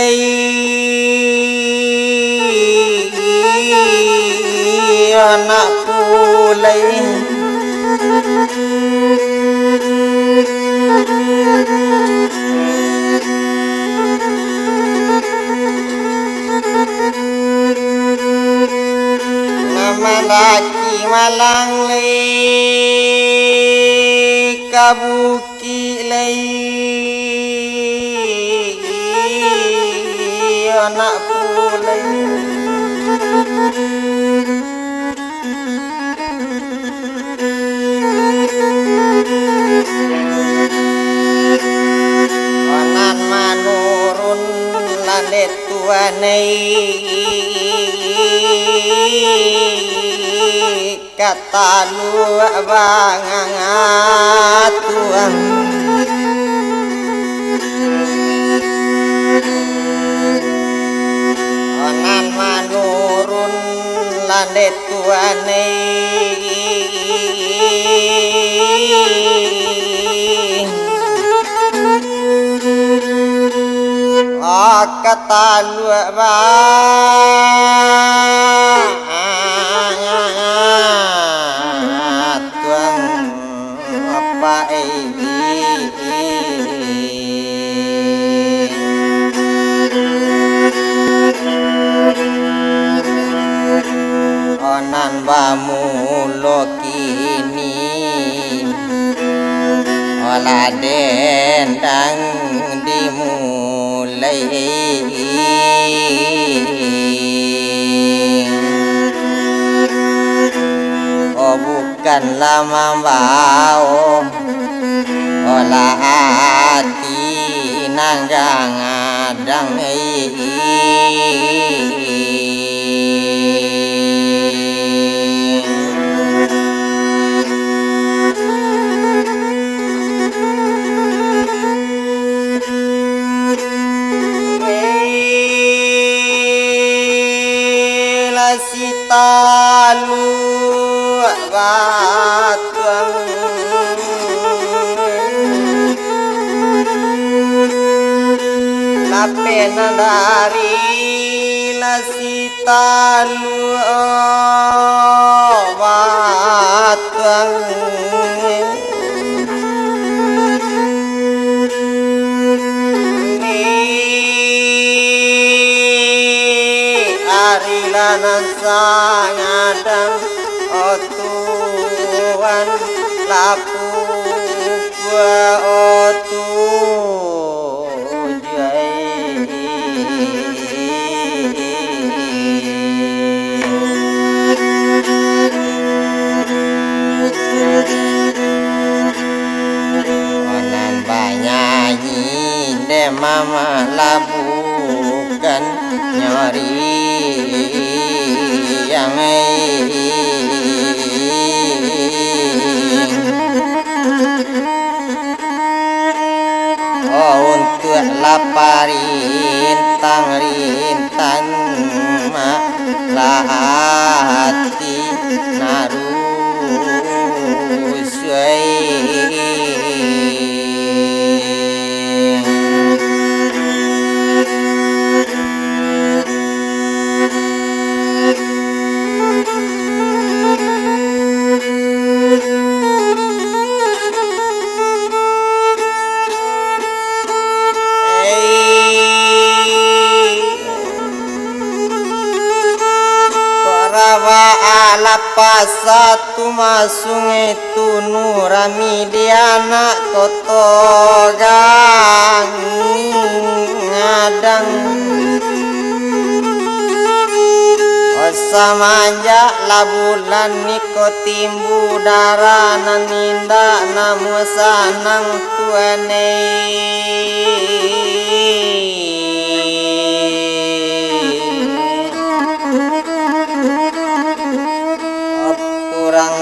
lay anak pulay nama laki malang lay kabuki lay anak pulay onan manurun landet tuanai kata lu bangangatuan onan manurun landet tuanai kata lu bangangatuan apa ini onan bamulo kini olah dendang dimulai oh bukanlah membau olah hati nanggang adang sitalu batuang lapena dari la sitalu batuang arilanan sangadang otuan lapu gua otu jai onan banyanyi de mama labukan nyari yang oh untuk laparin rintang malahati naru pasatu masung itu nurami diana kotogang ngadang osamanja labulan niko timbu darana ninda namu sanang tuane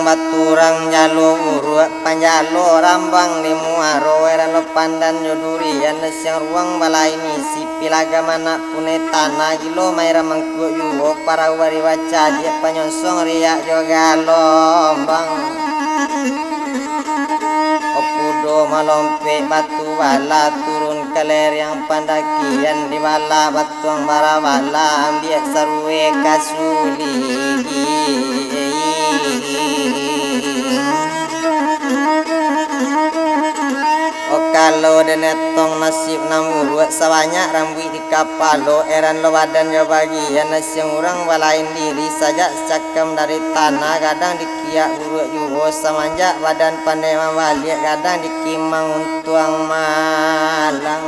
baturang jalo urut panjalo rambang di muaro erano pandan yodurian siang ruang balai misi pilaga mana pune tanah gilo maira mangku yuwo para wari waca dia panyonsong riak joga lombang okudo malompe batu bala turun kaler yang pandakian di bala batuang barawala ambiak sarwe kasuli kalau denetong nasib namurut sabanyak rambut di kapalo eran lo badan yo bagian nasiang orang balain diri saja cakam dari tanah kadang dikiak buruk juwo samanja badan pandai mambalik kadang dikimang untuang malang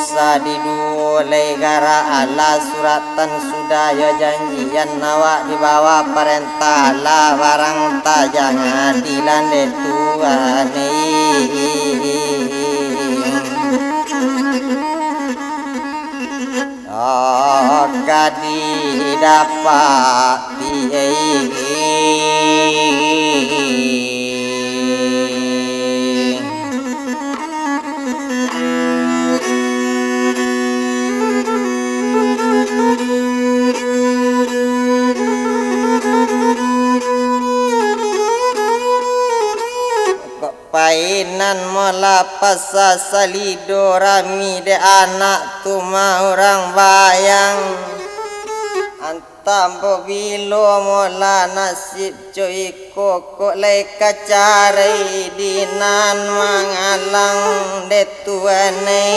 usah didulai gara ala suratan sudah yo janjian nawa dibawa perintah lah barang tajang adilan de tuane kadi dapati painan mola pasa salido rami de anak tuma orang bayang antambo bilo mola nasib coy koko lei kacare dinan mangalang de tuane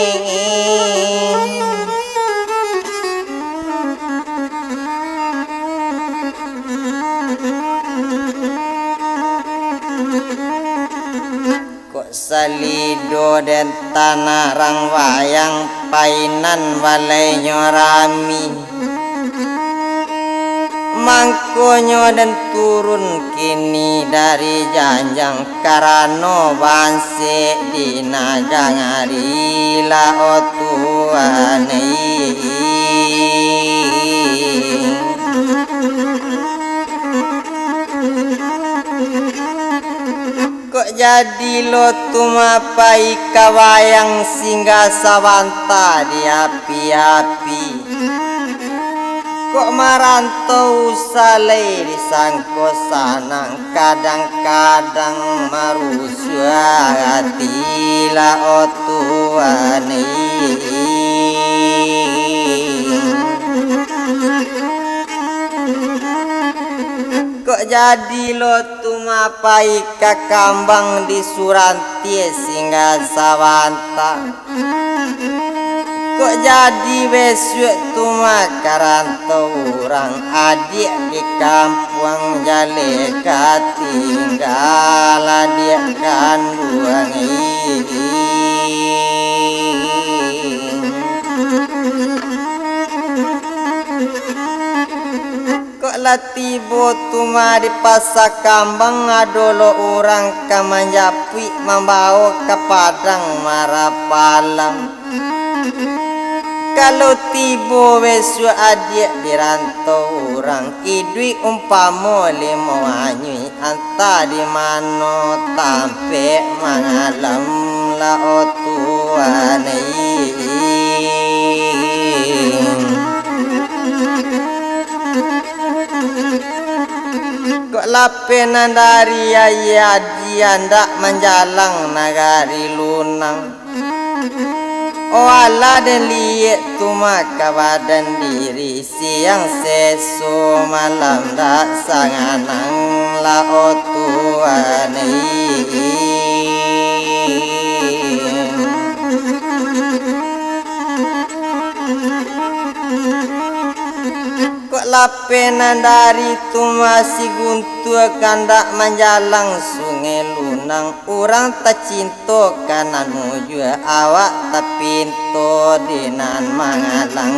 salido dan tanah rang wayang painan balai nyorami mangkonyo dan turun kini dari janjang karano banse dina jangari la otuane kok jadi lo tumapai kawayang singgah sawanta di api-api kok marantau salai di sangko sanang kadang-kadang marusua hati la otuane kok jadi lo tumapai kakambang di suranti singgah sawanta kok jadi besok tumakaranto orang adik di kampung jale katinggal adik kandung latibo tuma di pasar kambang adolo orang kamanjapi membawa ke padang marapalang kalau tibo besu adik dirantau orang idui umpamo limo anyui anta di mano tampe mangalam la otuane kok lapenan dari ayah dia ndak menjalang nagari lunang oh ala dan liat tumaka badan diri siang sesu malam dak sanganang la otuane lapenan dari tu masih guntur kandak menjalang sungai lunang orang tak cinta kanan muju awak tapi to dinan mangalang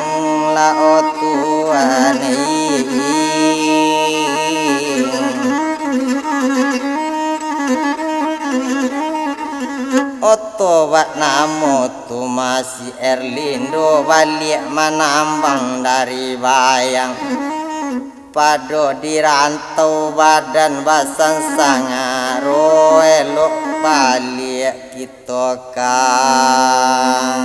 la otuane oto wat namo tu masih erlindo balik manambang dari bayang pado dirantau badan basan sangaro elok balik kita kan